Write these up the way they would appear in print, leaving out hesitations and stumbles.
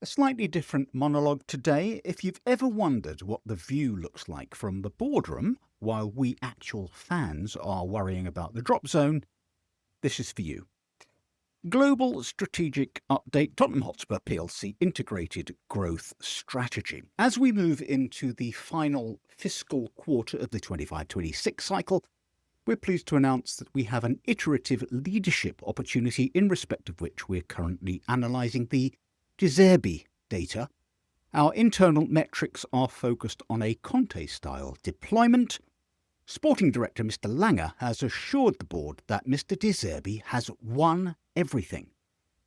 A slightly different monologue today. If you've ever wondered what the view looks like from the boardroom while we actual fans are worrying about the drop zone, this is for you. Global Strategic Update Tottenham Hotspur plc Integrated Growth Strategy. As we move into the final fiscal quarter of the 25-26 cycle, we're pleased to announce that we have an iterative leadership opportunity in respect of which we're currently analysing the De Zerbi data. Our internal metrics are focused on a Conte-style deployment. Sporting Director Mr. Langer has assured the board that Mr. De Zerbi has won everything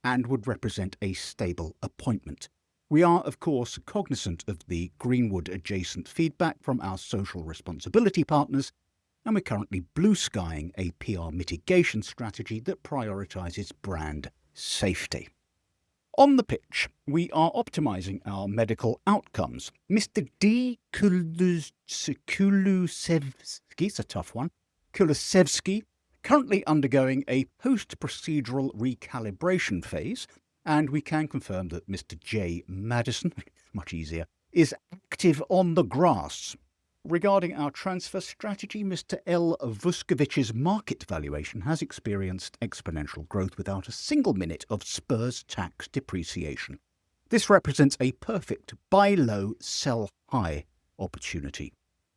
and would represent a stable appointment. We are, of course, cognizant of the Greenwood-adjacent feedback from our social responsibility partners, and we're currently blue-skying a PR mitigation strategy that prioritises brand safety. On the pitch, we are optimising our medical outcomes. Mr. D. Kulusevski, it's a tough one, Kulusevski, currently undergoing a post-procedural recalibration phase, and we can confirm that Mr. J. Madison, much easier, is active on the grass. Regarding our transfer strategy, Mr. L. Vuskovich's market valuation has experienced exponential growth without a single minute of Spurs tax depreciation. This represents a perfect buy low, sell high opportunity.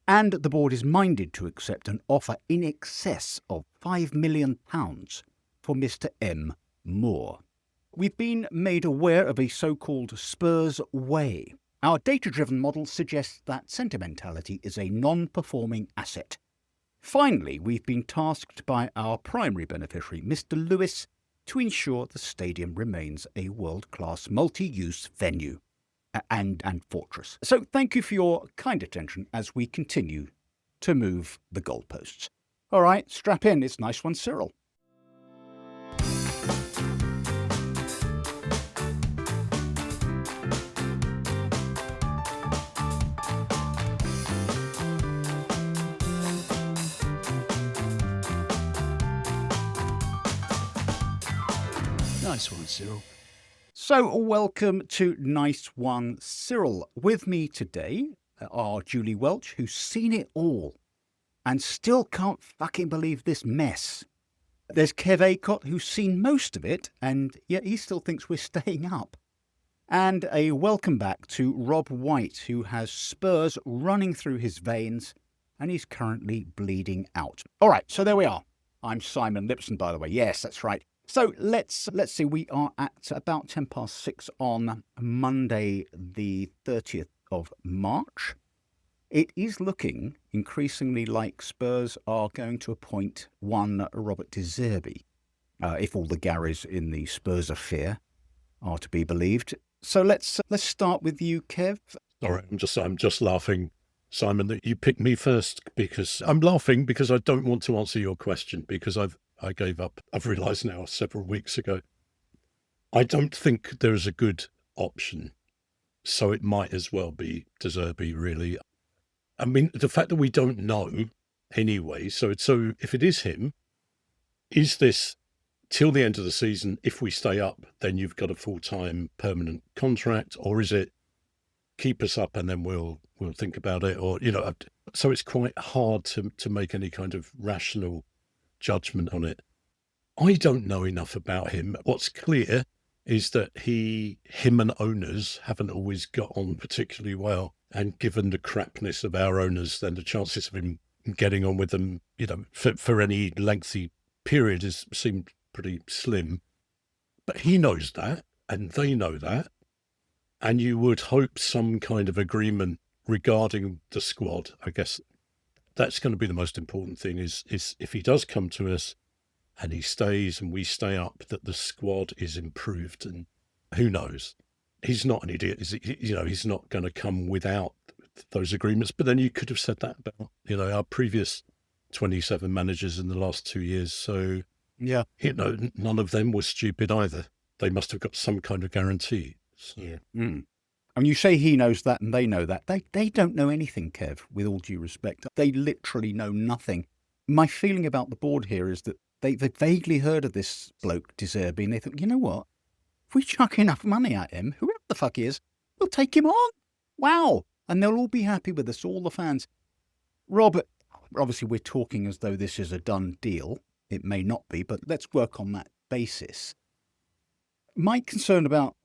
And the board is minded to accept an offer in excess of £5 million for Mr. M. Moore. We've been made aware of a so-called Spurs way. Our data-driven model suggests that sentimentality is a non-performing asset. Finally, we've been tasked by our primary beneficiary, Mr. Lewis, to ensure the stadium remains a world-class multi-use venue and fortress. So thank you for your kind attention as we continue to move the goalposts. All right, strap in, it's Nice One Cyril. Nice One Cyril. So, welcome to Nice One Cyril. With me today are Julie Welch, who's seen it all and still can't fucking believe this mess. There's Kev Acott, who's seen most of it, and yet he still thinks we're staying up. And a welcome back to Rob White, who has Spurs running through his veins, and he's currently bleeding out. All right, so there we are. I'm Simon Lipson, by the way. Yes, that's right. So let's see, we are at about 6:10 on Monday, the 30th of March. It is looking increasingly like Spurs are going to appoint one Robert De Zerbi, if all the Garys in the Spurs affair are to be believed. So let's start with you, Kev. Sorry, I'm just laughing, Simon, that you picked me first, because I'm laughing because I don't want to answer your question, because I gave up. I've realised now several weeks ago. I don't think there's a good option, so it might as well be De Zerbi, really. I mean, the fact that we don't know anyway, so if it is him, is this till the end of the season? If we stay up, then you've got a full-time permanent contract, or is it keep us up and then we'll think about it? Or, so it's quite hard to make any kind of rational judgment on it. I don't know enough about him. What's clear is that him and owners haven't always got on particularly well, and given the crapness of our owners, then the chances of him getting on with them, for any lengthy period seem pretty slim. But he knows that, and they know that, and you would hope some kind of agreement regarding the squad. I guess that's going to be the most important thing, is if he does come to us and he stays and we stay up, that the squad is improved. And who knows? He's not an idiot. He's not going to come without those agreements. But then you could have said that about, our previous 27 managers in the last 2 years. So, yeah, none of them were stupid either. They must have got some kind of guarantee. So. Yeah. Mm. And you say he knows that and they know that. They don't know anything, Kev, with all due respect. They literally know nothing. My feeling about the board here is that they vaguely heard of this bloke, De Zerbi, and they thought, you know what? If we chuck enough money at him, whoever the fuck he is, we'll take him on. Wow. And they'll all be happy with us, all the fans. Robert, obviously we're talking as though this is a done deal. It may not be, but let's work on that basis. My concern about,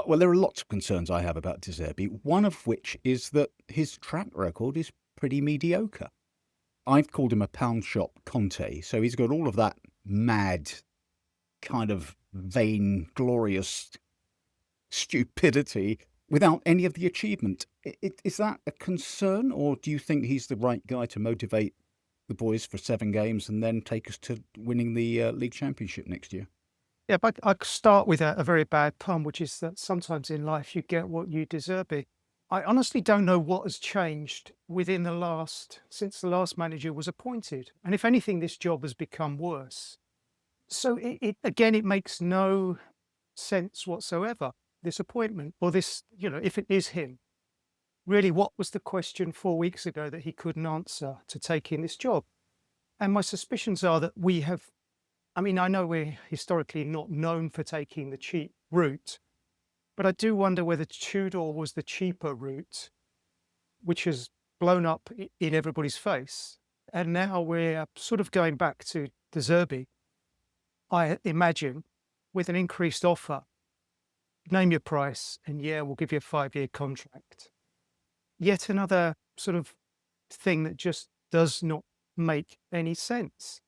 well, there are lots of concerns I have about De Zerbi, one of which is that his track record is pretty mediocre. I've called him a Poundshop Conte, so he's got all of that mad, kind of vain, glorious stupidity without any of the achievement. Is that a concern, or do you think he's the right guy to motivate the boys for 7 games and then take us to winning the league championship next year? Yeah, but I start with a very bad pun, which is that sometimes in life you get what you deserve. I honestly don't know what has changed since the last manager was appointed. And if anything, this job has become worse. So it makes no sense whatsoever, this appointment, or this, if it is him. Really, what was the question 4 weeks ago that he couldn't answer to take in this job? And my suspicions are that I know we're historically not known for taking the cheap route, but I do wonder whether Tudor was the cheaper route, which has blown up in everybody's face. And now we're sort of going back to De Zerbi, I imagine, with an increased offer. Name your price, and we'll give you a 5-year contract. Yet another sort of thing that just does not make any sense.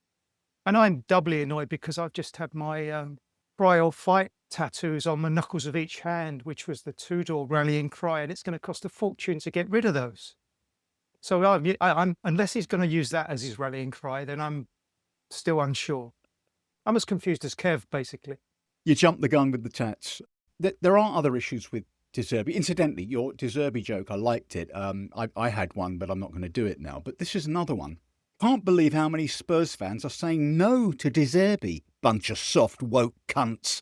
And I'm doubly annoyed because I've just had my trial fight tattoos on the knuckles of each hand, which was the Tudor rallying cry, and it's going to cost a fortune to get rid of those. So I'm unless he's going to use that as his rallying cry, then I'm still unsure. I'm as confused as Kev, basically. You jumped the gun with the tats. There are other issues with De Zerbi. Incidentally, your De Zerbi joke, I liked it. I had one, but I'm not going to do it now. But this is another one. Can't believe how many Spurs fans are saying no to De Zerbi. Bunch of soft, woke cunts.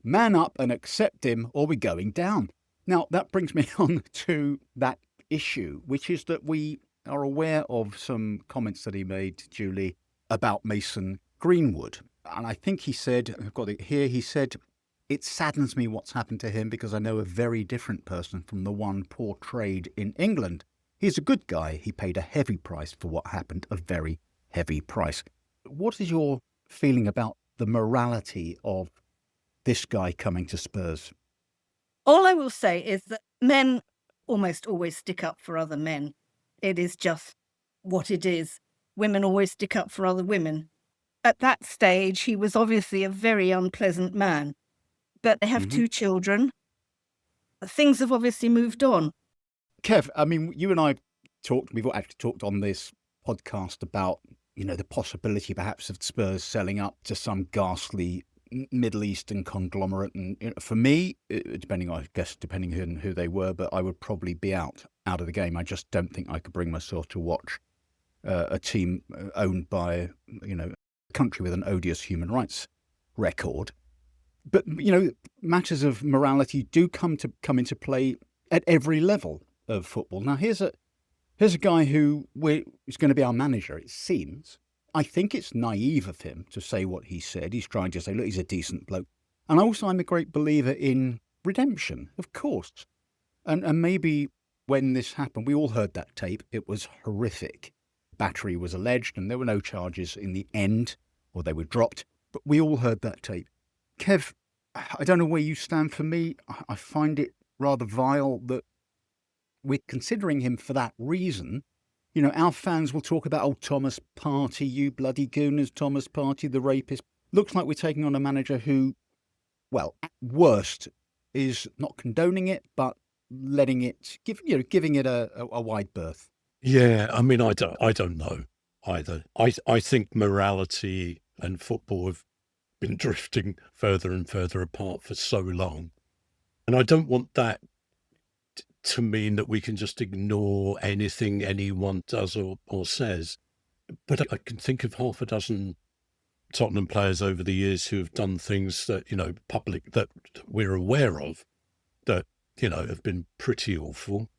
Man up and accept him or we're going down. Now, that brings me on to that issue, which is that we are aware of some comments that he made, Julie, about Mason Greenwood. And I think he said, I've got it here, he said, it saddens me what's happened to him because I know a very different person from the one portrayed in England. He's a good guy. He paid a heavy price for what happened, a very heavy price. What is your feeling about the morality of this guy coming to Spurs? All I will say is that men almost always stick up for other men. It is just what it is. Women always stick up for other women. At that stage, he was obviously a very unpleasant man. But they have 2 children. Things have obviously moved on. Kev, I mean, you and I we've actually talked on this podcast about, the possibility perhaps of Spurs selling up to some ghastly Middle Eastern conglomerate. And for me, depending on who they were, but I would probably be out of the game. I just don't think I could bring myself to watch a team owned by, a country with an odious human rights record. But, matters of morality do come into play at every level of football. Now, here's a guy who is going to be our manager, it seems. I think it's naive of him to say what he said. He's trying to say, look, he's a decent bloke. And also, I'm a great believer in redemption, of course. And maybe when this happened, we all heard that tape. It was horrific. Battery was alleged and there were no charges in the end, or they were dropped. But we all heard that tape. Kev, I don't know where you stand. For me, I find it rather vile that we're considering him for that reason. Our fans will talk about, Thomas Partey, you bloody gooners, Thomas Partey, the rapist. Looks like we're taking on a manager who, well, at worst, is not condoning it, but letting it, giving it a wide berth. Yeah, I mean, I don't know either. I think morality and football have been drifting further and further apart for so long. And I don't want that to mean that we can just ignore anything anyone does or says. But I can think of half a dozen Tottenham players over the years who have done things that, public, that we're aware of, that, have been pretty awful.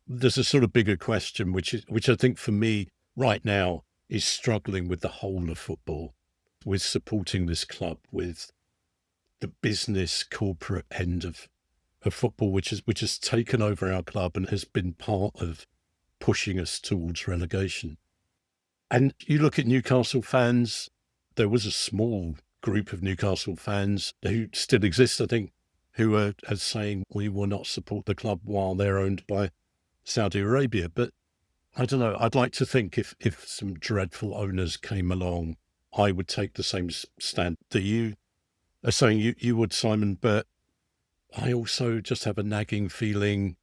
There's a sort of bigger question, which I think for me right now is struggling with the whole of football, with supporting this club, with the business corporate end of of football, which has taken over our club and has been part of pushing us towards relegation. And you look at Newcastle fans, there was a small group of Newcastle fans who still exist, I think, who are saying we will not support the club while they're owned by Saudi Arabia. But I don't know, I'd like to think if some dreadful owners came along, I would take the same stand that you are saying you would, Simon, but I also just have a nagging feeling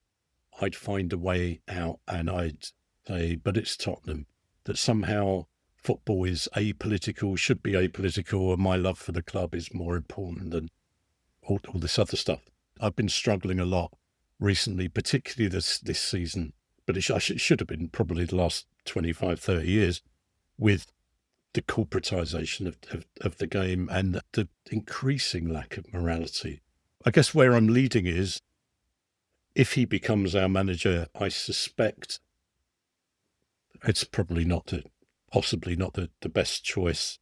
I'd find a way out, and I'd say, but it's Tottenham, that somehow football is apolitical, should be apolitical, and my love for the club is more important than all this other stuff. I've been struggling a lot recently, particularly this season, but it should have been probably the last 25, 30 years, with the corporatisation of the game and the increasing lack of morality. I guess where I'm leading is, if he becomes our manager, I suspect it's probably possibly not the best choice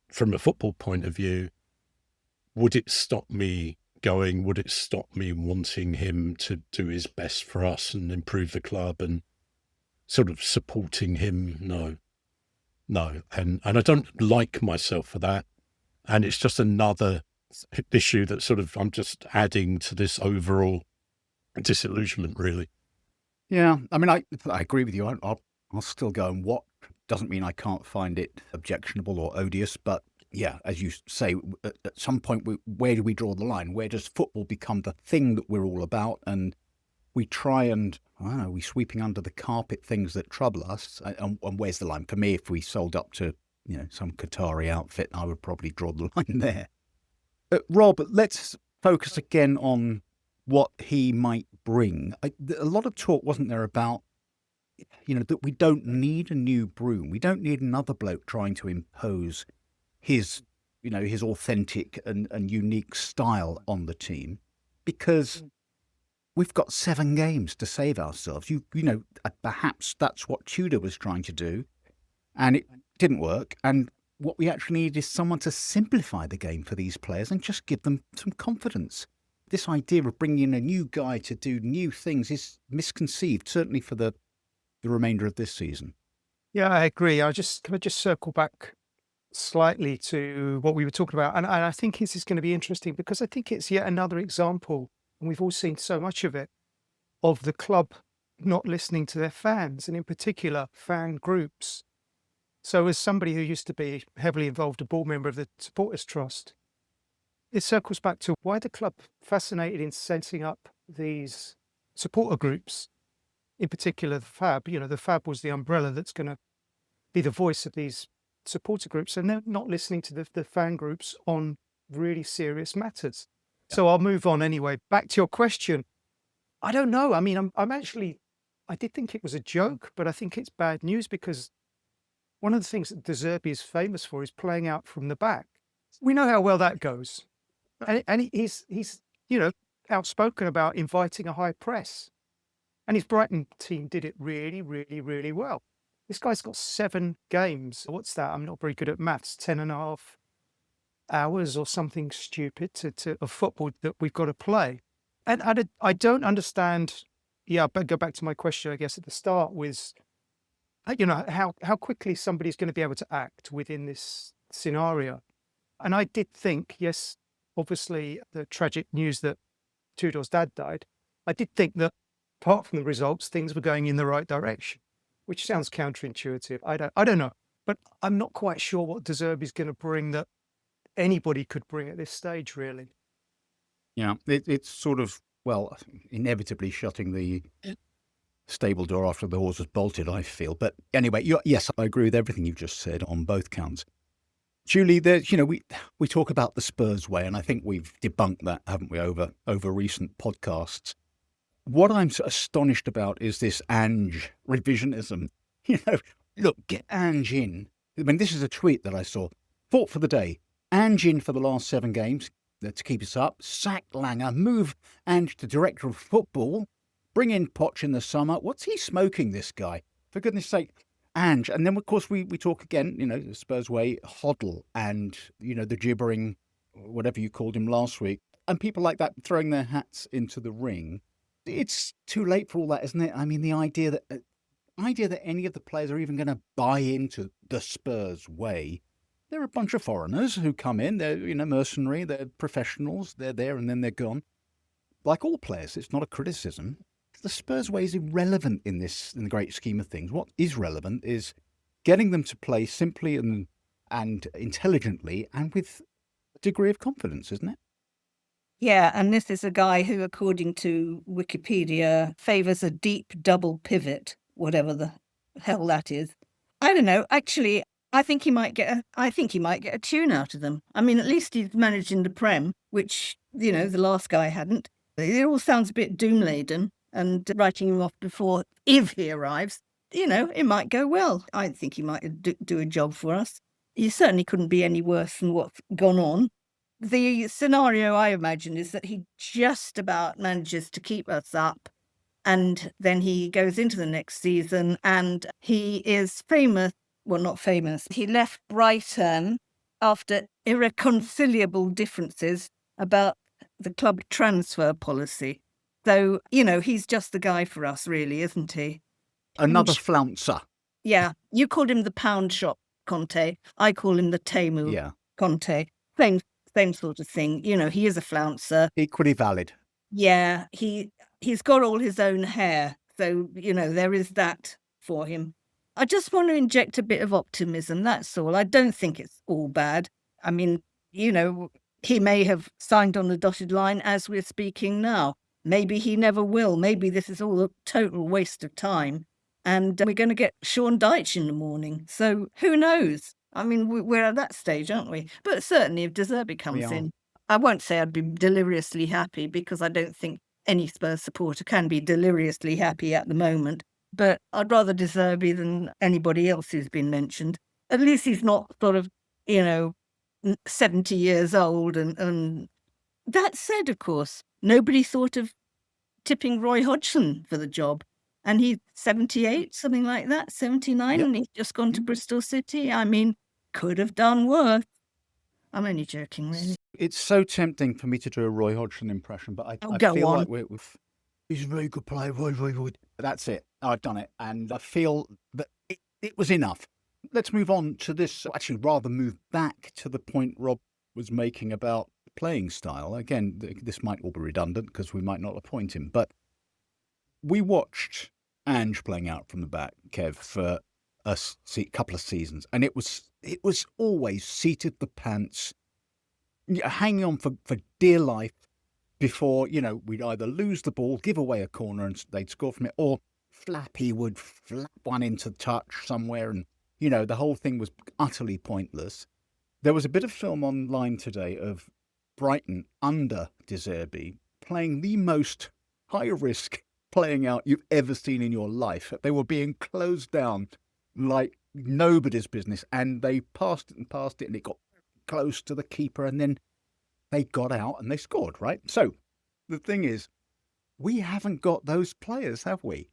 from a football point of view. Would it stop me going? Would it stop me wanting him to do his best for us and improve the club and sort of supporting him? No. And I don't like myself for that. And it's just another issue that sort of I'm just adding to this overall disillusionment, really. Yeah, I mean, I agree with you. I'll still go and watch. Doesn't mean I can't find it objectionable or odious, but yeah, as you say, at some point, where do we draw the line? Where does football become the thing that we're all about? And we try and, I don't know, we sweeping under the carpet things that trouble us. And where's the line? For me, if we sold up to, some Qatari outfit, I would probably draw the line there. Rob, let's focus again on what he might bring. A lot of talk, wasn't there, about, that we don't need a new broom. We don't need another bloke trying to impose his authentic and unique style on the team, because we've got 7 games to save ourselves. Perhaps that's what Tudor was trying to do, and it didn't work. And what we actually need is someone to simplify the game for these players and just give them some confidence. This idea of bringing in a new guy to do new things is misconceived, certainly for the remainder of this season. Yeah, I agree. Can I just circle back slightly to what we were talking about? And I think this is going to be interesting, because I think it's yet another example, and we've all seen so much of it, of the club not listening to their fans, and in particular, fan groups. So as somebody who used to be heavily involved, a board member of the Supporters Trust, it circles back to why the club fascinated in setting up these supporter groups, in particular the FAB. The FAB was the umbrella that's going to be the voice of these supporter groups, and they're not listening to the fan groups on really serious matters. Yeah. So I'll move on anyway. Back to your question. I don't know. I mean, I did think it was a joke, but I think it's bad news, because one of the things that De Zerbi is famous for is playing out from the back. We know how well that goes. And he's outspoken about inviting a high press. And his Brighton team did it really, really, really well. This guy's got 7 games. What's that? I'm not very good at maths. 10.5 hours or something stupid of football that we've got to play. And I don't understand. Yeah, but go back to my question, I guess, at the start, was, how quickly somebody's going to be able to act within this scenario. And I did think, yes, obviously the tragic news that Tudor's dad died, I did think that apart from the results, things were going in the right direction, which sounds counterintuitive. I don't know, but I'm not quite sure what De Zerbi's going to bring that anybody could bring at this stage, really. Yeah, it's sort of, inevitably shutting the stable door after the horse has bolted, I feel. But anyway, yes, I agree with everything you've just said on both counts. Julie, we talk about the Spurs way, and I think we've debunked that, haven't we, over recent podcasts. What I'm astonished about is this Ange revisionism. Look, get Ange in. I mean, this is a tweet that I saw. Thought for the day. Ange in for the last 7 games to keep us up. Sack Langer. Move Ange to director of football. Bring in Poch in the summer. What's he smoking, this guy? For goodness sake. Ange. And then, of course, we talk again, the Spurs way, Hoddle and, the gibbering, whatever you called him last week. And people like that throwing their hats into the ring, it's too late for all that, isn't it? I mean, the idea that any of the players are even going to buy into the Spurs way. They're a bunch of foreigners who come in. They're mercenary. They're professionals. They're there and then they're gone. Like all players, it's not a criticism. The Spurs way is irrelevant in the great scheme of things. What is relevant is getting them to play simply and intelligently and with a degree of confidence, isn't it? Yeah, and this is a guy who, according to Wikipedia, favours a deep double pivot, whatever the hell that is. I don't know. Actually, I think he might get a tune out of them. I mean, at least he's managed in the Prem, which, the last guy hadn't. It all sounds a bit doom-laden, and writing him off before, if he arrives, it might go well. I think he might do a job for us. He certainly couldn't be any worse than what's gone on. The scenario I imagine is that he just about manages to keep us up, and then he goes into the next season and he is famous. Well, not famous. He left Brighton after irreconcilable differences about the club transfer policy. So, he's just the guy for us, really, isn't he? Another flouncer. Yeah. You called him the Poundshop Conte. I call him the Temu Conte. Same sort of thing. He is a flouncer. Equally valid. Yeah. He's got all his own hair. So, there is that for him. I just want to inject a bit of optimism, that's all. I don't think it's all bad. I mean, he may have signed on the dotted line as we're speaking now. Maybe he never will. Maybe this is all a total waste of time. And we're going to get Sean Dyche in the morning. So who knows? I mean, we're at that stage, aren't we? But certainly if De Zerbi comes in, I won't say I'd be deliriously happy, because I don't think any Spurs supporter can be deliriously happy at the moment. But I'd rather De Zerbi than anybody else who's been mentioned. At least he's not sort of, 70 years old. And that said, of course, nobody thought of tipping Roy Hodgson for the job. And he's 78, something like that, 79, and he's just gone to Bristol City. I mean, could have done worse. I'm only joking, really. It's so tempting for me to do a Roy Hodgson impression, but I feel like he's a very good player, Roy. That's it. I've done it. And I feel that it was enough. Let's move on to this. Actually, rather move back to the point Rob was making about playing style. Again, this might all be redundant because we might not appoint him. But we watched Ange playing out from the back, Kev, for a couple of seasons. And it was always seated the pants, hanging on for dear life before, we'd either lose the ball, give away a corner and they'd score from it, or Flappy would flap one into touch somewhere. And, the whole thing was utterly pointless. There was a bit of film online today of Brighton under De Zerbi playing the most high-risk playing out you've ever seen in your life. They were being closed down like nobody's business, and they passed it, and it got close to the keeper, and then they got out and they scored, right? So the thing is, we haven't got those players, have we?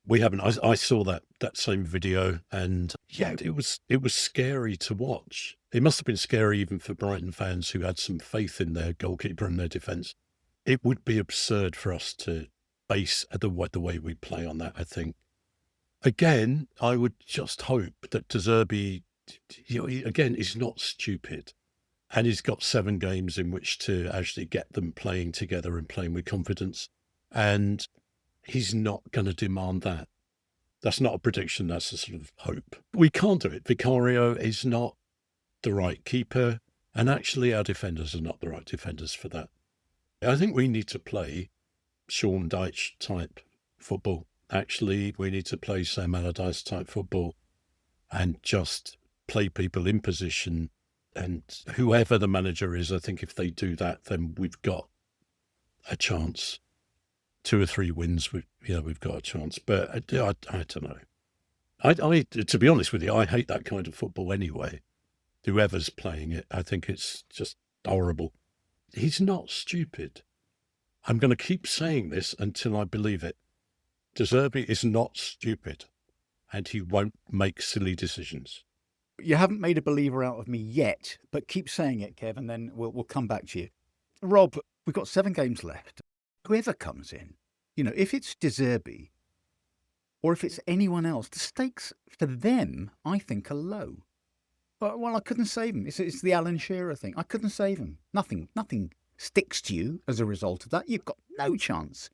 We haven't. I saw that same video, and it was scary to watch. It must have been scary even for Brighton fans who had some faith in their goalkeeper and their defence. It would be absurd for us to base the way we play on that, I think. Again, I would just hope that De Zerbi, again, is not stupid. And he's got 7 games in which to actually get them playing together and playing with confidence. And he's not going to demand that. That's not a prediction. That's a sort of hope. We can't do it. Vicario is not the right keeper. And actually, our defenders are not the right defenders for that. I think we need to play Sean Dyche type football. Actually, we need to play Sam Allardyce type football and just play people in position. And whoever the manager is, I think if they do that, then we've got a chance. 2 or 3 wins, we've got a chance. But I don't know. I to be honest with you, I hate that kind of football anyway. Whoever's playing it, I think it's just horrible. He's not stupid. I'm going to keep saying this until I believe it. De Zerbi is not stupid, and he won't make silly decisions. You haven't made a believer out of me yet, but keep saying it, Kev, and then we'll come back to you. Rob, we've got 7 games left. Whoever comes in, if it's De Zerbi or if it's anyone else, the stakes for them, I think, are low. But, well, I couldn't save him. It's the Alan Shearer thing. I couldn't save him. Nothing sticks to you as a result of that. You've got no chance.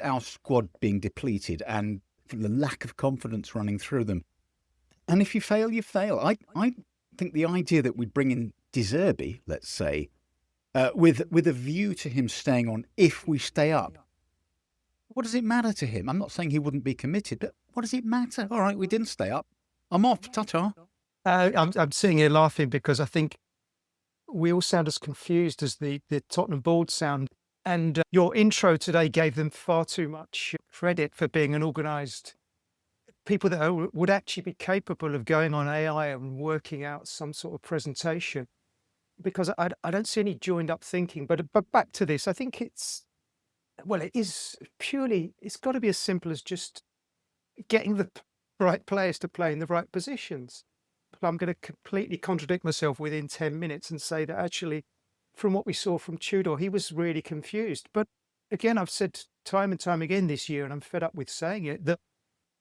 Our squad being depleted and the lack of confidence running through them. And if you fail, you fail. I think the idea that we bring in De Zerbi, let's say, with a view to him staying on if we stay up, what does it matter to him? I'm not saying he wouldn't be committed, but what does it matter? All right, we didn't stay up. I'm off. Ta-ta. I'm sitting here laughing because I think we all sound as confused as the Tottenham board sound. And your intro today gave them far too much credit for being an organised people that would actually be capable of going on AI and working out some sort of presentation. Because I don't see any joined up thinking. But back to this, I think it is purely, it's got to be as simple as just getting the right players to play in the right positions. But I'm going to completely contradict myself within 10 minutes and say that actually, from what we saw from Tudor, he was really confused. But again, I've said time and time again this year, and I'm fed up with saying it, that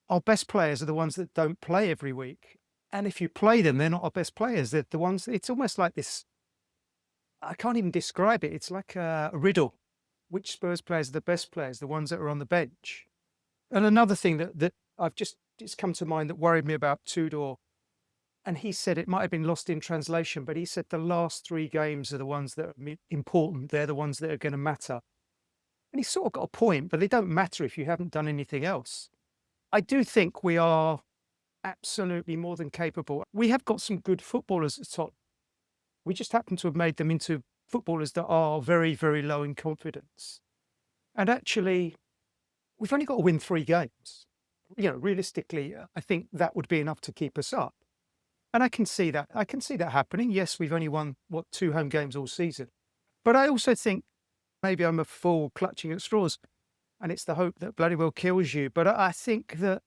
our best players are the ones that don't play every week. And if you play them, they're not our best players. They're the ones, it's almost like this, I can't even describe it. It's like a riddle. Which Spurs players are the best players? The ones that are on the bench. And another thing that it's come to mind that worried me about Tudor, and he said it might have been lost in translation, but he said the last 3 games are the ones that are important. They're the ones that are going to matter. And he's sort of got a point, but they don't matter if you haven't done anything else. I do think we are absolutely more than capable. We have got some good footballers at Tottenham. We just happen to have made them into footballers that are very, very low in confidence. And actually, we've only got to win 3 games. Realistically, I think that would be enough to keep us up. And I can see that. I can see that happening. Yes, we've only won, 2 home games all season. But I also think maybe I'm a fool clutching at straws, and it's the hope that bloody well kills you. But I think that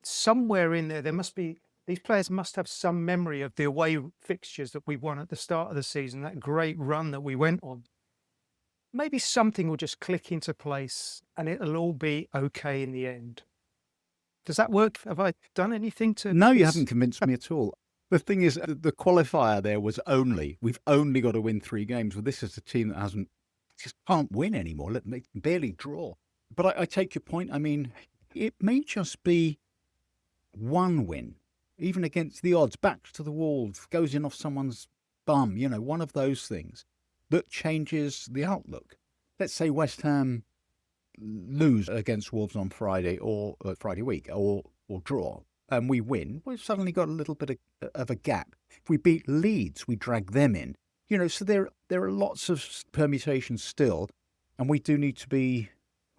somewhere in there must be, these players must have some memory of the away fixtures that we won at the start of the season, that great run that we went on. Maybe something will just click into place and it'll all be okay in the end. Does that work? Have I done anything to... No, you haven't convinced me at all. The thing is, the qualifier there was we've only got to win 3 games. Well, this is a team that just can't win anymore. They can barely draw. But I take your point. I mean, it may just be 1 win, even against the odds, back to the wall, goes in off someone's bum, one of those things that changes the outlook. Let's say West Ham lose against Wolves on Friday or Friday week or draw, and we win, we've suddenly got a little bit of a gap. If we beat Leeds, we drag them in. So there are lots of permutations still, and we do need to be,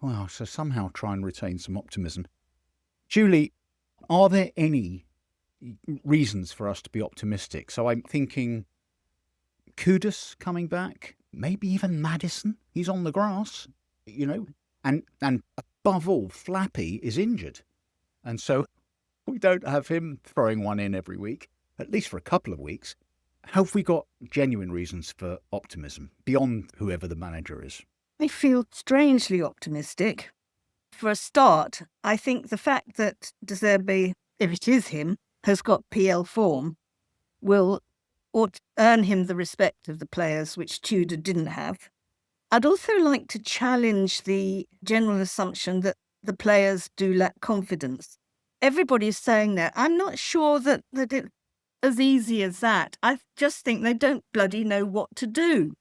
so somehow try and retain some optimism. Julie, are there any reasons for us to be optimistic? So I'm thinking Kudus coming back, maybe even Maddison. He's on the grass, and above all, Flappy is injured. And so we don't have him throwing one in every week, at least for a couple of weeks. Have we got genuine reasons for optimism beyond whoever the manager is? I feel strangely optimistic. For a start, I think the fact that De Zerbi, if it is him, has got PL form will earn him the respect of the players, which Tudor didn't have. I'd also like to challenge the general assumption that the players do lack confidence. Everybody's saying that. I'm not sure that it's as easy as that. I just think they don't bloody know what to do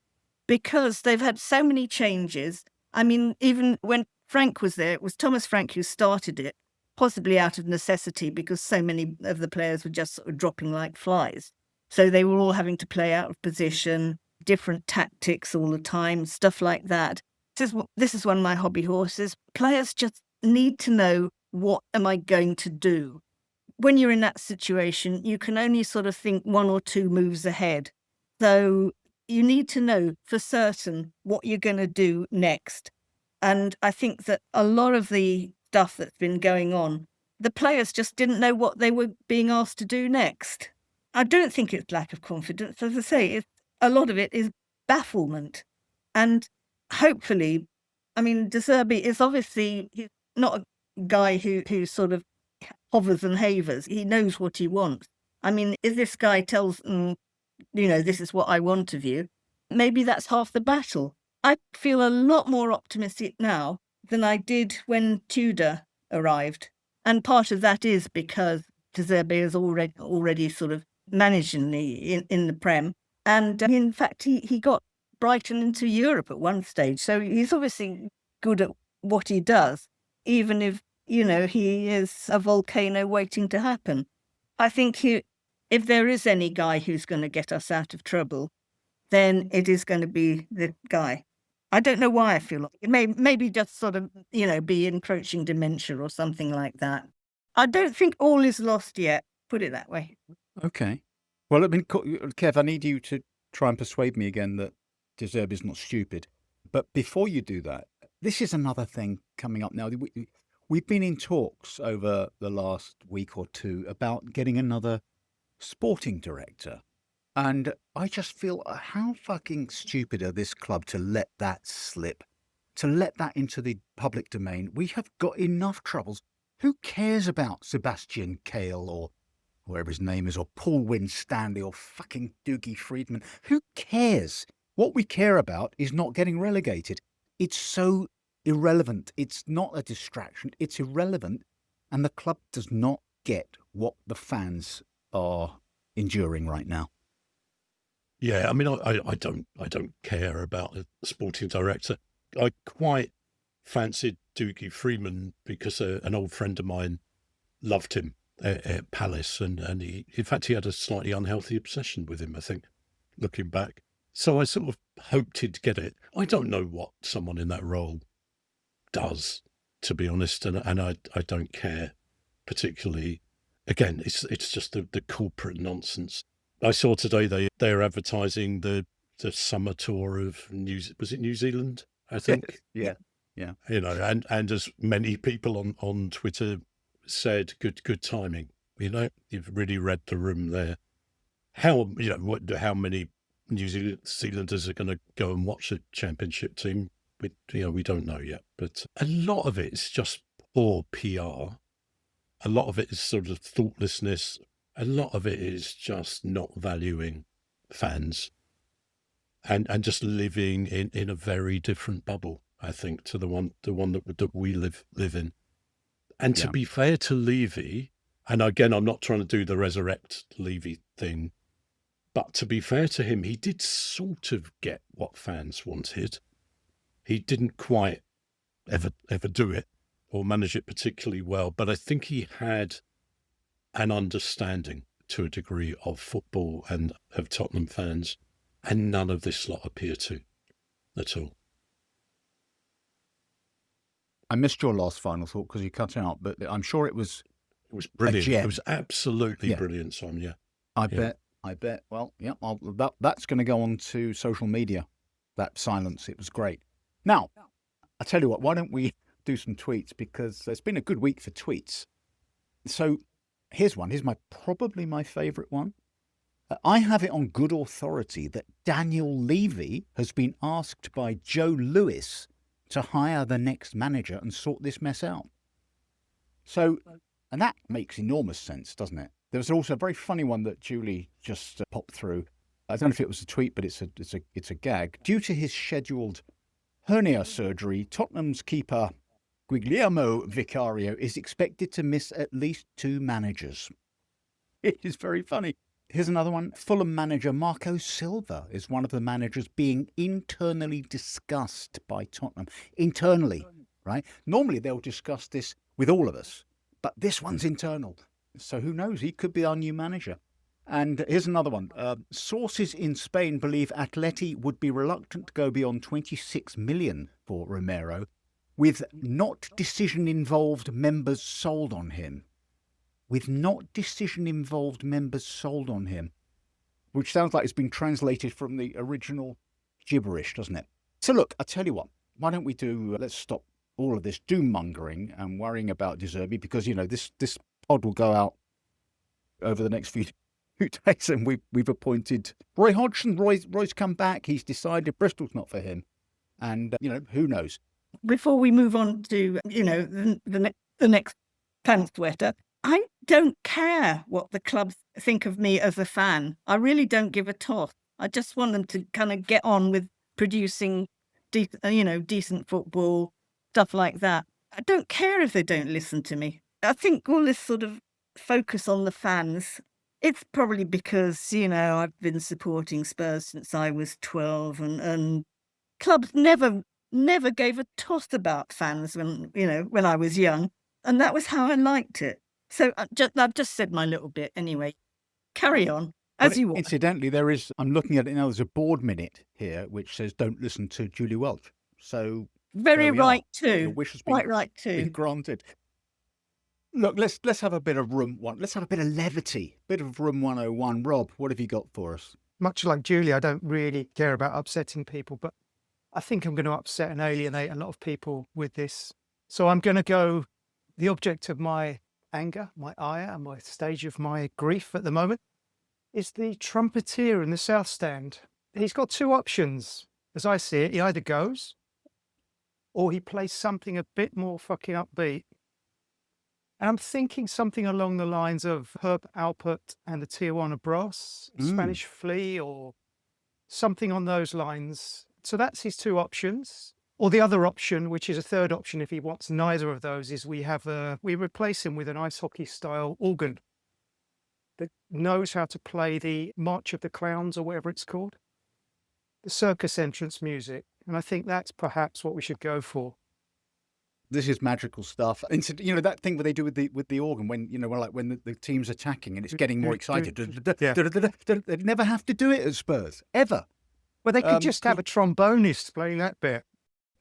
because they've had so many changes. I mean, even when Frank was there, it was Thomas Frank who started it, possibly out of necessity because so many of the players were just sort of dropping like flies. So they were all having to play out of position, different tactics all the time, stuff like that. This is one of my hobby horses. Players just need to know, what am I going to do? When you're in that situation, you can only sort of think 1 or 2 moves ahead. So you need to know for certain what you're going to do next. And I think that a lot of the stuff that's been going on, the players just didn't know what they were being asked to do next. I don't think it's lack of confidence. As I say, a lot of it is bafflement. And hopefully, I mean, De Zerbi is obviously he's not a guy who sort of hovers and havers. He knows what he wants. I mean, if this guy tells them, this is what I want of you, maybe that's half the battle. I feel a lot more optimistic now than I did when Tudor arrived. And part of that is because De Zerbi is already sort of managed in the Prem. And in fact, he got Brighton into Europe at one stage. So he's obviously good at what he does, even if, he is a volcano waiting to happen. I think if there is any guy who's going to get us out of trouble, then it is going to be the guy. I don't know why I feel like it. Maybe just sort of, be encroaching dementia or something like that. I don't think all is lost yet, put it that way. Okay. Well, I mean, Kev, I need you to try and persuade me again that De Zerbi is not stupid. But before you do that, this is another thing coming up now. We've been in talks over the last week or two about getting another sporting director. And I just feel how fucking stupid are this club to let that slip, to let that into the public domain. We have got enough troubles. Who cares about Sebastian Kale or whatever his name is, or Paul Winstanley or fucking Doogie Friedman? Who cares? What we care about is not getting relegated. It's so irrelevant. It's not a distraction. It's irrelevant. And the club does not get what the fans are enduring right now. Yeah, I mean, I don't care about a sporting director. I quite fancied Doogie Freeman because an old friend of mine loved him at Palace, and he, in fact, he had a slightly unhealthy obsession with him, I think, looking back. So I sort of hoped he'd get it. I don't know what someone in that role does, to be honest, and I don't care particularly. Again, it's just the corporate nonsense. I saw today they're advertising the summer tour of New Zealand, I think. Yeah. And as many people on Twitter said, good timing. You've really read the room there. How many New Zealanders are going to go and watch a championship team? We don't know yet. But a lot of it is just poor PR. A lot of it is sort of thoughtlessness. A lot of it is just not valuing fans and just living in a very different bubble, I think, to the one that we live in. And to be fair to Levy, and again, I'm not trying to do the resurrect Levy thing, but to be fair to him, he did sort of get what fans wanted. He didn't quite ever do it or manage it particularly well, but I think he had an understanding to a degree of football and of Tottenham fans, and none of this lot appear to at all. I missed your last final thought because you cut out, but I'm sure it was brilliant. It was absolutely brilliant, Simon. Yeah, I bet. Well, yeah, that's going to go on to social media. That silence, it was great. Now, I tell you what, why don't we do some tweets, because it's been a good week for tweets. So here's one. Here's probably my favourite one. I have it on good authority that Daniel Levy has been asked by Joe Lewis to hire the next manager and sort this mess out. So, and that makes enormous sense, doesn't it? There was also a very funny one that Julie just popped through. I don't know if it was a tweet, but it's a gag. Due to his scheduled hernia surgery, Tottenham's keeper Guglielmo Vicario is expected to miss at least 2 managers. It is very funny. Here's another one. Fulham manager Marco Silva is one of the managers being internally discussed by Tottenham. Internally, right? Normally they'll discuss this with all of us, but this one's internal. So who knows? He could be our new manager. And here's another one. Sources in Spain believe Atleti would be reluctant to go beyond 26 million for Romero, with not decision-involved members sold on him. With not decision-involved members sold on him. Which sounds like it's been translated from the original gibberish, doesn't it? So look, I tell you what, why don't we let's stop all of this doom-mongering and worrying about De Zerbi, because, this pod will go out over the next few days, and we've appointed Roy Hodgson. Roy's come back. He's decided Bristol's not for him. And, who knows? Before we move on to, the next fan sweater, I don't care what the clubs think of me as a fan. I really don't give a toss. I just want them to kind of get on with producing, decent football, stuff like that. I don't care if they don't listen to me. I think all this sort of focus on the fans, it's probably because, I've been supporting Spurs since I was 12 and clubs never gave a toss about fans when I was young. And that was how I liked it. So I've just said my little bit anyway. Carry on, as you want. Incidentally, I'm looking at it now, there's a board minute here which says don't listen to Julie Welch. So very right too. Your wish has been, quite right too. Been granted. Look, let's have a bit of let's have a bit of levity, bit of room 101. Rob, what have you got for us? Much like Julie, I don't really care about upsetting people, but I think I'm going to upset and alienate a lot of people with this. So I'm going to go, the object of my anger, my ire, and my stage of my grief at the moment is the trumpeter in the South Stand. He's got two options, as I see it. He either goes or he plays something a bit more fucking upbeat. And I'm thinking something along the lines of Herb Alpert and the Tijuana Brass, Spanish Flea, or something on those lines. So that's his two options. Or the other option, which is a third option if he wants neither of those, is we replace him with an ice hockey style organ that knows how to play the March of the Clowns or whatever it's called, the circus entrance music. And I think that's perhaps what we should go for. This is magical stuff. And that thing where they do with the organ when when the team's attacking and it's getting more excited. They'd never have to do it at Spurs ever. Well, they could just have a trombonist playing that bit.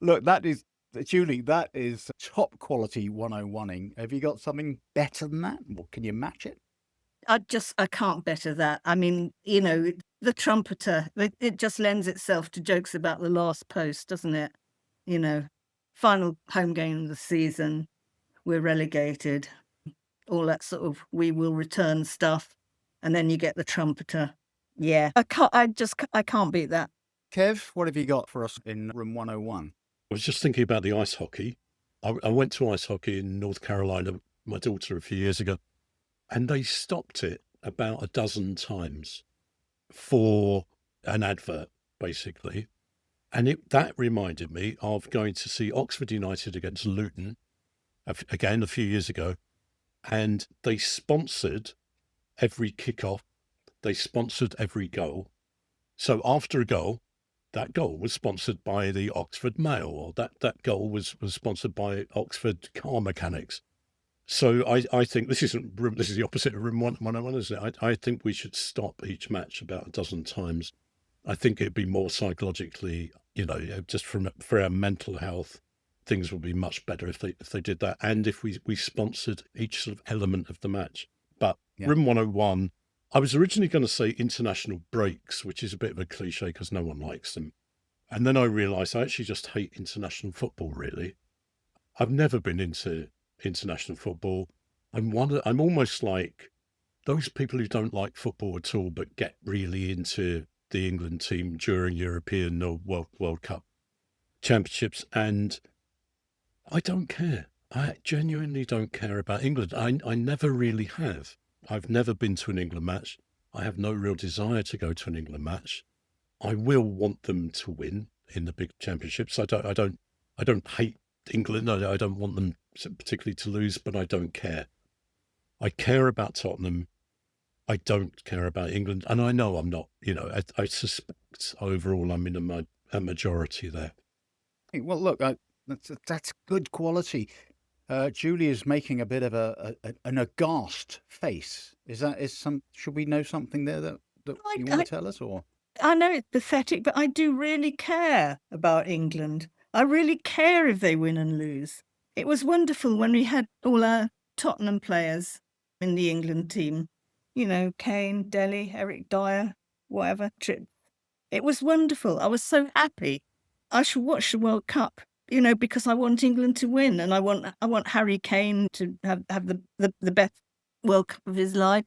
Look, that is, Julie, that is top quality 101ing. Have you got something better than that? Or can you match it? I can't better that. I mean, the trumpeter, it just lends itself to jokes about the last post, doesn't it? Final home game of the season, we're relegated, all that sort of we will return stuff. And then you get the trumpeter. Yeah, I can't beat that. Kev, what have you got for us in room 101? I was just thinking about the ice hockey. I went to ice hockey in North Carolina with my daughter a few years ago, and they stopped it about a dozen times for an advert, basically. And that reminded me of going to see Oxford United against Luton, again, a few years ago. And they sponsored every kickoff. They sponsored every goal. So after a goal, that goal was sponsored by the Oxford Mail, or that goal was sponsored by Oxford Car Mechanics. So I think this is the opposite of room 101, isn't it? I think we should stop each match about a dozen times. I think it'd be more psychologically, just for our mental health, things would be much better if they did that, and if we sponsored each sort of element of the match. But room 101, I was originally going to say international breaks, which is a bit of a cliche because no one likes them. And then I realised I actually just hate international football, really. I've never been into international football. I'm almost like those people who don't like football at all but get really into the England team during European or World Cup championships. And I don't care. I genuinely don't care about England. I never really have. I've never been to an England match. I have no real desire to go to an England match. I will want them to win in the big championships. I don't hate England. I don't want them particularly to lose, but I don't care. I care about Tottenham. I don't care about England. And I know I'm not, I suspect overall I'm in a majority there. Well, look, that's good quality. Julie is making a bit of an aghast face. Should we know something there that you want to tell us? Or I know it's pathetic, but I do really care about England. I really care if they win and lose. It was wonderful when we had all our Tottenham players in the England team. Kane, Dele, Eric Dyer, whatever, Tripp. It was wonderful. I was so happy. I should watch the World Cup, because I want England to win, and I want Harry Kane to have the best World Cup of his life.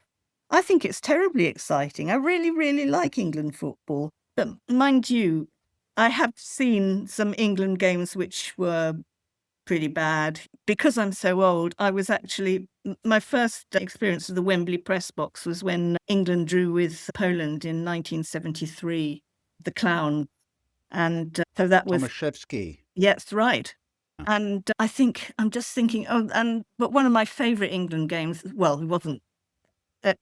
I think it's terribly exciting. I really, really like England football. But mind you, I have seen some England games which were pretty bad. Because I'm so old, I was actually, my first experience of the Wembley press box was when England drew with Poland in 1973, the clown. And so that was, Tomaszewski. yes, right. And I think, I'm just thinking, but one of my favourite England games, well, it wasn't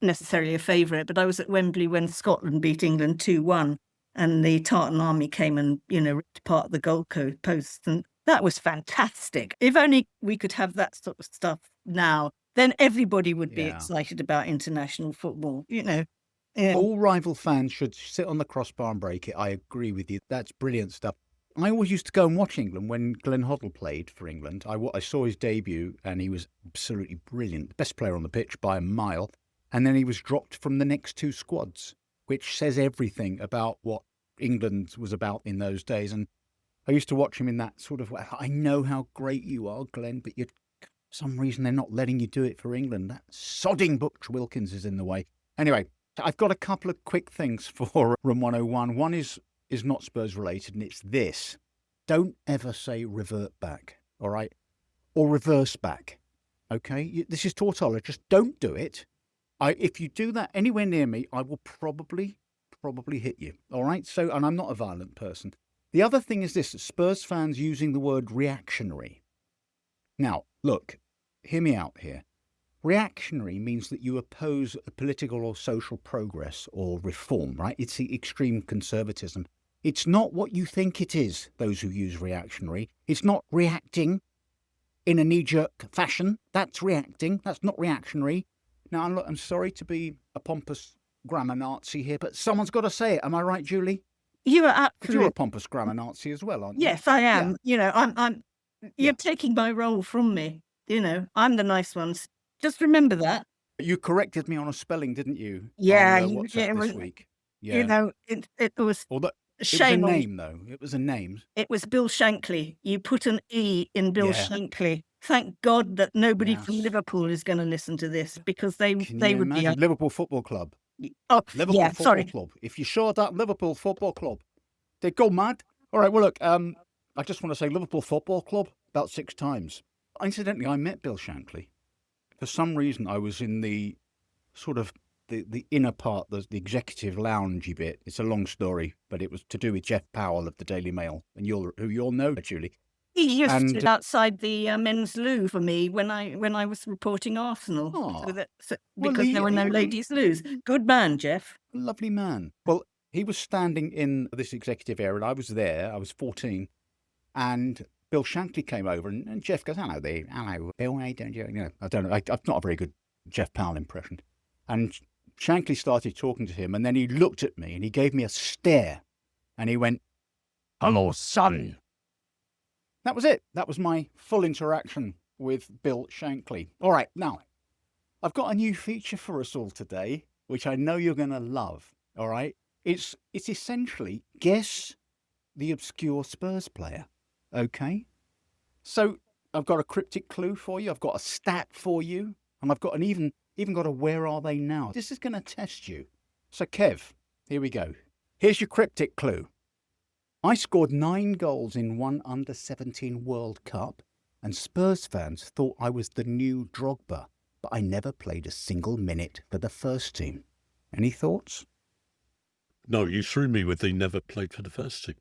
necessarily a favourite, but I was at Wembley when Scotland beat England 2-1 and the Tartan army came and, ripped apart the goalposts. And that was fantastic. If only we could have that sort of stuff now, then everybody would be excited about international football, Yeah. All rival fans should sit on the crossbar and break it. I agree with you. That's brilliant stuff. I always used to go and watch England when Glenn Hoddle played for England. I saw his debut and he was absolutely brilliant. Best player on the pitch by a mile. And then he was dropped from the next two squads, which says everything about what England was about in those days. And I used to watch him in that sort of way. I know how great you are, Glenn, but for some reason they're not letting you do it for England. That sodding Butch Wilkins is in the way. Anyway, I've got a couple of quick things for Room 101. One is not Spurs related, and it's this. Don't ever say revert back, all right? Or reverse back, okay? This is tautology. Just don't do it. If you do that anywhere near me, I will probably hit you, all right? So, and I'm not a violent person. The other thing is this, Spurs fans using the word reactionary. Now, look, hear me out here. Reactionary means that you oppose a political or social progress or reform, right? It's the extreme conservatism. It's not what you think it is, those who use reactionary. It's not reacting in a knee-jerk fashion. That's reacting. That's not reactionary. Now, I'm sorry to be a pompous grammar Nazi here, but someone's got to say it. Am I right, Julie? You are But absolutely... you're a pompous grammar Nazi as well, aren't you? Yes, I am. You're taking my role from me. I'm the nice ones. Just remember that. You corrected me on a spelling, didn't you? Yeah, On WhatsApp this week. Yeah. It was Although, a it was a shame. name, though. It was a name. It was Bill Shankly. You put an E in Bill Yeah. Shankly. Thank God that nobody Yes. from Liverpool is going to listen to this because they Can they you would imagine? Liverpool Football Club. Oh, Liverpool yeah, Football sorry. Club. If you showed up Liverpool Football Club, they'd go mad. All right, well, look, I just want to say Liverpool Football Club about 6 times. Incidentally, I met Bill Shankly. For some reason, I was in the sort of the inner part, the executive loungey bit. It's a long story, but it was to do with Jeff Powell of the Daily Mail, and who you'll know, Julie. He used And- to sit outside the men's loo for me when I was reporting Arsenal. Oh. Because Well, there were no ladies' loos. Good man, Jeff. Lovely man. Well, he was standing in this executive area, and I was there. I was 14, and Bill Shankly came over, and Jeff goes, "Hello there, hello, Bill. How you doing?" I don't know. I've not a very good Jeff Powell impression. And Shankly started talking to him, and then he looked at me, and he gave me a stare, and he went, "Hello, son." That was it. That was my full interaction with Bill Shankly. All right, now, I've got a new feature for us all today, which I know you're going to love, all right? It's essentially Guess the Obscure Spurs Player, okay? So I've got a cryptic clue for you, I've got a stat for you, and I've got even got a where are they now. This is going to test you. So Kev, here we go. Here's your cryptic clue. I scored 9 goals in one under-17 World Cup, and Spurs fans thought I was the new Drogba, but I never played a single minute for the first team. Any thoughts? No, you threw me with the never played for the first team.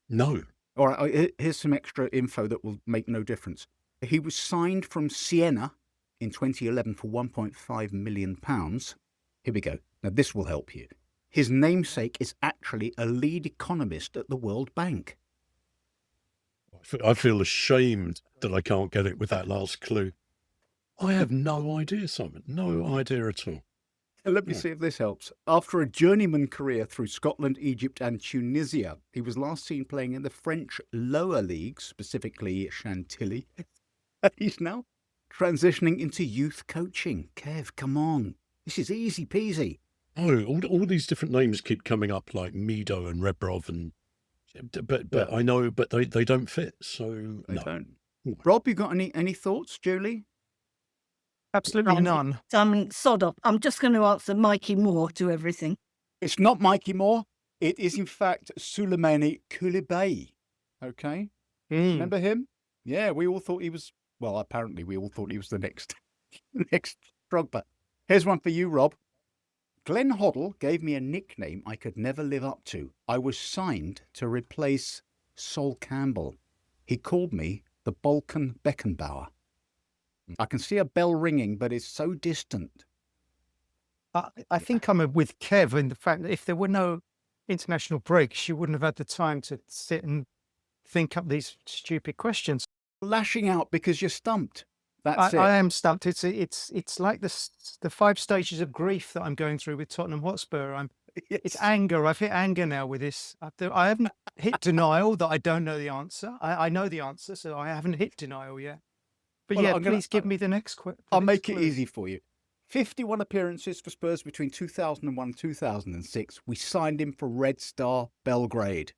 No. All right, here's some extra info that will make no difference. He was signed from Siena in 2011 for £1.5 million. Here we go. Now, this will help you. His namesake is actually a lead economist at the World Bank. I feel ashamed that I can't get it with that last clue. I have no idea, Simon. No idea at all. Let me see if this helps. After a journeyman career through Scotland, Egypt and Tunisia, he was last seen playing in the French lower leagues, specifically Chantilly. He's now transitioning into youth coaching. Kev, come on. This is easy peasy. Oh, all these different names keep coming up, like Mido and Rebrov, but I know, but they don't fit. So They no. don't. Rob, you got any thoughts, Julie? Absolutely none. Sod off. I'm just going to answer Mikey Moore to everything. It's not Mikey Moore. It is, in fact, Souleymane Koulibaly. Okay? Remember him? Yeah, we all thought he was, well, apparently we all thought he was the next, next Drogba. Here's one for you, Rob. Glenn Hoddle gave me a nickname I could never live up to. I was signed to replace Sol Campbell. He called me the Balkan Beckenbauer. I can see a bell ringing, but it's so distant. I think I'm with Kev in the fact that if there were no international breaks, you wouldn't have had the time to sit and think up these stupid questions. Lashing out because you're stumped. That's it. I am stumped. It's like the 5 stages of grief that I'm going through with Tottenham Hotspur. It's anger. I've hit anger now with this. I haven't hit denial that I don't know the answer. I know the answer, so I haven't hit denial yet. But Well, please give me the next question. I'll make it easy for you. 51 appearances for Spurs between 2001 and 2006. We signed him for Red Star Belgrade.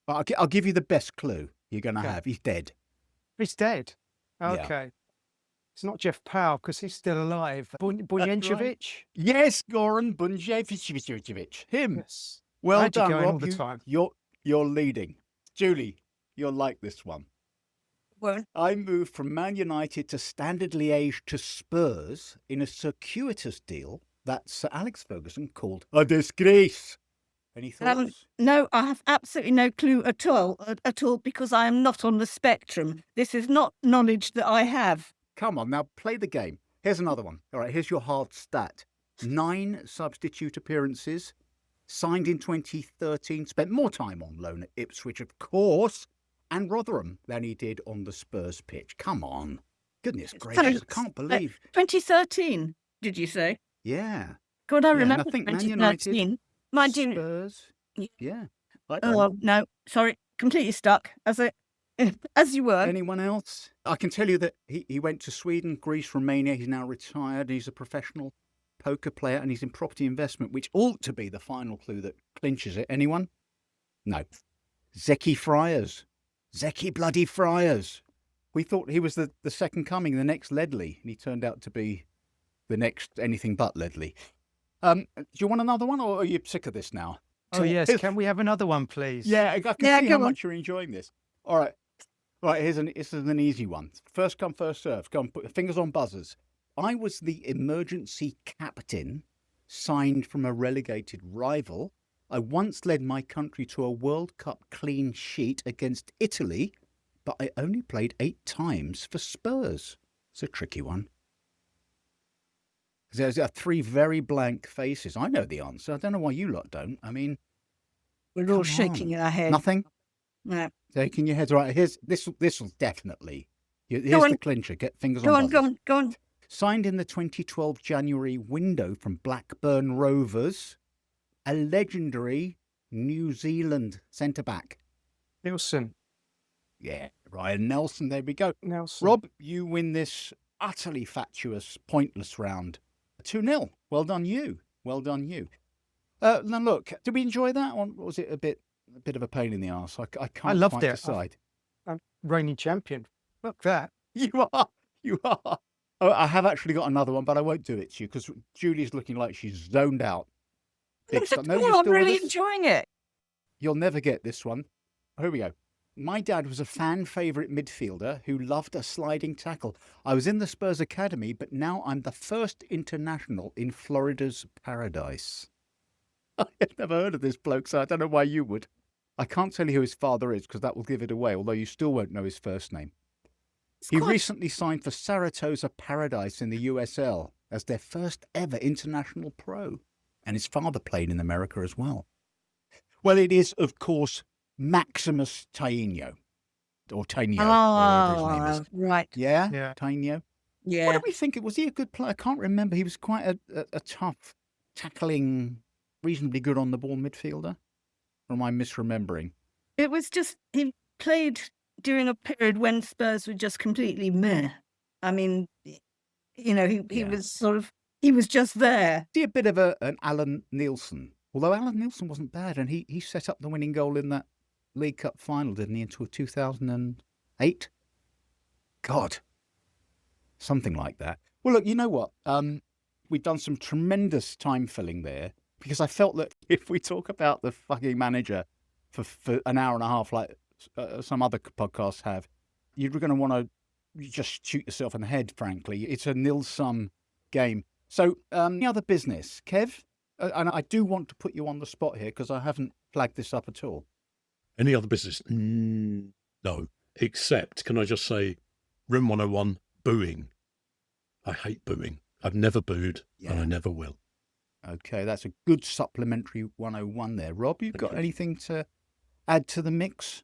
But I'll give you the best clue you're going to have. He's dead. He's dead. Yeah. Okay. It's not Jeff Powell because he's still alive. Bunjevic? Yes, Goran Bunjevic. Him. Yes. Well Glad you're done, going Rob. all the time. You're leading. Julie, you'll like this one. Well, I moved from Man United to Standard Liège to Spurs in a circuitous deal that Sir Alex Ferguson called a disgrace. Any thoughts? no, I have absolutely no clue at all, because I am not on the spectrum. This is not knowledge that I have. Come on, now play the game. Here's another one. All right, here's your hard stat. 9 substitute appearances, signed in 2013, spent more time on loan at Ipswich, of course, and Rotherham than he did on the Spurs pitch. Come on. Goodness gracious, I can't believe. 2013, did you say? Yeah. God, I Yeah, and I remember think Man 2013. United, Mind you, Spurs. Yeah. oh, well, no, sorry, completely stuck, as you were. Anyone else? I can tell you that he went to Sweden, Greece, Romania. He's now retired. He's a professional poker player and he's in property investment, which ought to be the final clue that clinches it. Anyone? No. Zeki Friars. Zeki bloody Friars. We thought he was the second coming, the next Ledley, and he turned out to be the next anything but Ledley. Do you want another one, or are you sick of this now? Oh, yes. Can we have another one, please? Yeah, I can see how much you're enjoying this. All right. Right, this is an easy one. First come, first served. Go and put your fingers on buzzers. I was the emergency captain signed from a relegated rival. I once led my country to a World Cup clean sheet against Italy, but I only played 8 times for Spurs. It's a tricky one. There's 3 very blank faces. I know the answer. I don't know why you lot don't. I mean, We're all shaking our head. nothing? No. Shaking your heads. Right, this will definitely. Here's the clincher. Get fingers on buzzers. Go on. Signed in the 2012 January window from Blackburn Rovers, a legendary New Zealand centre-back. Nilsson. Yeah, Ryan Nelson. There we go. Nelson. Rob, you win this utterly fatuous, pointless round. 2-0. Well done, you. Well done, you. Now look, did we enjoy that, or was it a bit of a pain in the arse? I can't loved quite it. decide. I'm reigning champion. Look that. You are. Oh, I have actually got another one, but I won't do it to you because Julie's looking like she's zoned out. I'm really enjoying it. You'll never get this one. Here we go. My dad was a fan favourite midfielder who loved a sliding tackle. I was in the Spurs Academy, but now I'm the first international in Florida's paradise. I've never heard of this bloke, so I don't know why you would. I can't tell you who his father is because that will give it away, although you still won't know his first name. He recently signed for Saratoga Paradise in the USL as their first ever international pro. And his father played in America as well. Well, it is, of course, Maximus Tainio. Or Tainio, whatever his name is. Right. Yeah? Tainio. Yeah. What do we think? Was he a good player? I can't remember. He was quite a tough, tackling, reasonably good on the ball midfielder. Or am I misremembering? It was just, he played during a period when Spurs were just completely meh. I mean, he was just there. See a bit of an Alan Nielsen. Although Alan Nielsen wasn't bad, and he set up the winning goal in that League Cup final, didn't he, into 2008? God. Something like that. Well, look, you know what? We've done some tremendous time filling there. because I felt that if we talk about the fucking manager for an hour and a half, like some other podcasts have, you're going to want to just shoot yourself in the head, frankly. It's a nil-sum game. So, any other business? Kev? And I do want to put you on the spot here because I haven't flagged this up at all. Any other business? No. Except, can I just say, Room 101, booing. I hate booing. I've never booed, and I never will. Okay, that's a good supplementary 101 there. Rob, you've got anything to add to the mix?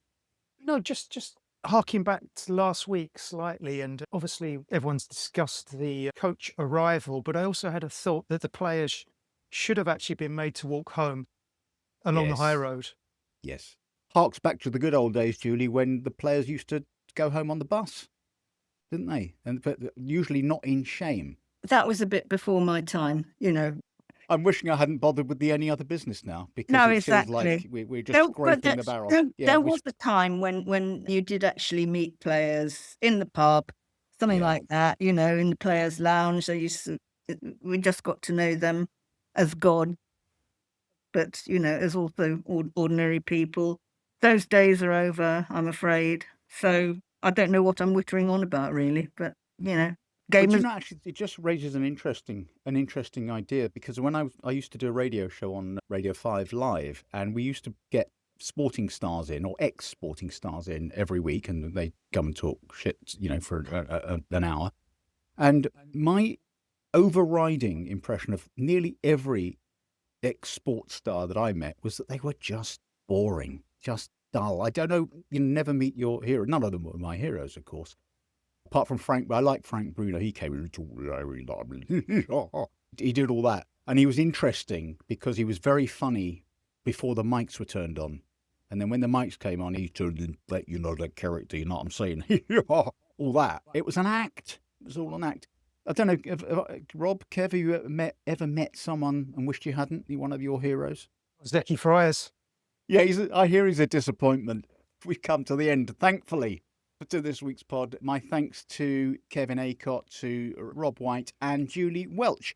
No, just harking back to last week slightly, and obviously everyone's discussed the coach arrival, but I also had a thought that the players should have actually been made to walk home along the high road. Yes. Harks back to the good old days, Julie, when the players used to go home on the bus, didn't they? But usually not in shame. That was a bit before my time, I'm wishing I hadn't bothered with any other business now, because No, it feels like exactly. we're just scraping the barrel. There was a time when you did actually meet players in the pub, something like that, in the players' lounge. We just got to know them as God, but, as also ordinary people. Those days are over, I'm afraid. So I don't know what I'm whittering on about, really, but, Actually, it just raises an interesting idea, because when I used to do a radio show on Radio 5 Live, and we used to get sporting stars in, or ex-sporting stars in, every week, and they come and talk shit, for an hour. And my overriding impression of nearly every ex-sports star that I met was that they were just boring, just dull. I don't know, you never meet your hero. None of them were my heroes, of course. Apart from Frank, I like Frank Bruno. He came in, he did all that. And he was interesting because he was very funny before the mics were turned on. And then when the mics came on, he turned and let you know that character, you know what I'm saying? All that. It was an act. It was all an act. I don't know, Rob, Kev, have you ever met someone and wished you hadn't? One of your heroes? Zeki Friars. Yeah, I hear he's a disappointment. We've come to the end, thankfully, to this week's pod. My thanks to Kevin Acott, to Rob White and Julie Welch.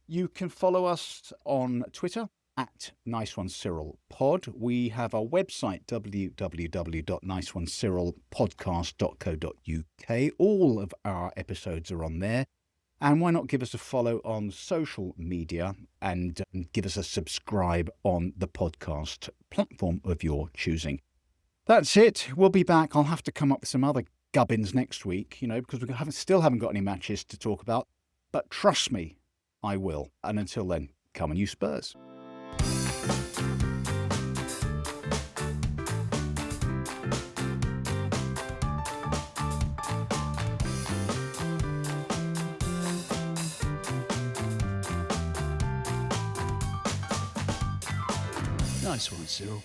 You can follow us on Twitter at Nice One Cyril Pod. We have our website, www.niceonecirilpodcast.co.uk. All of our episodes are on there. And why not give us a follow on social media and give us a subscribe on the podcast platform of your choosing. That's it. We'll be back. I'll have to come up with some other gubbins next week, because we still haven't got any matches to talk about. But trust me, I will. And until then, come on, you Spurs. Nice one, Cyril.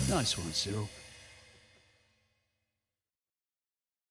Nice one, Cyril.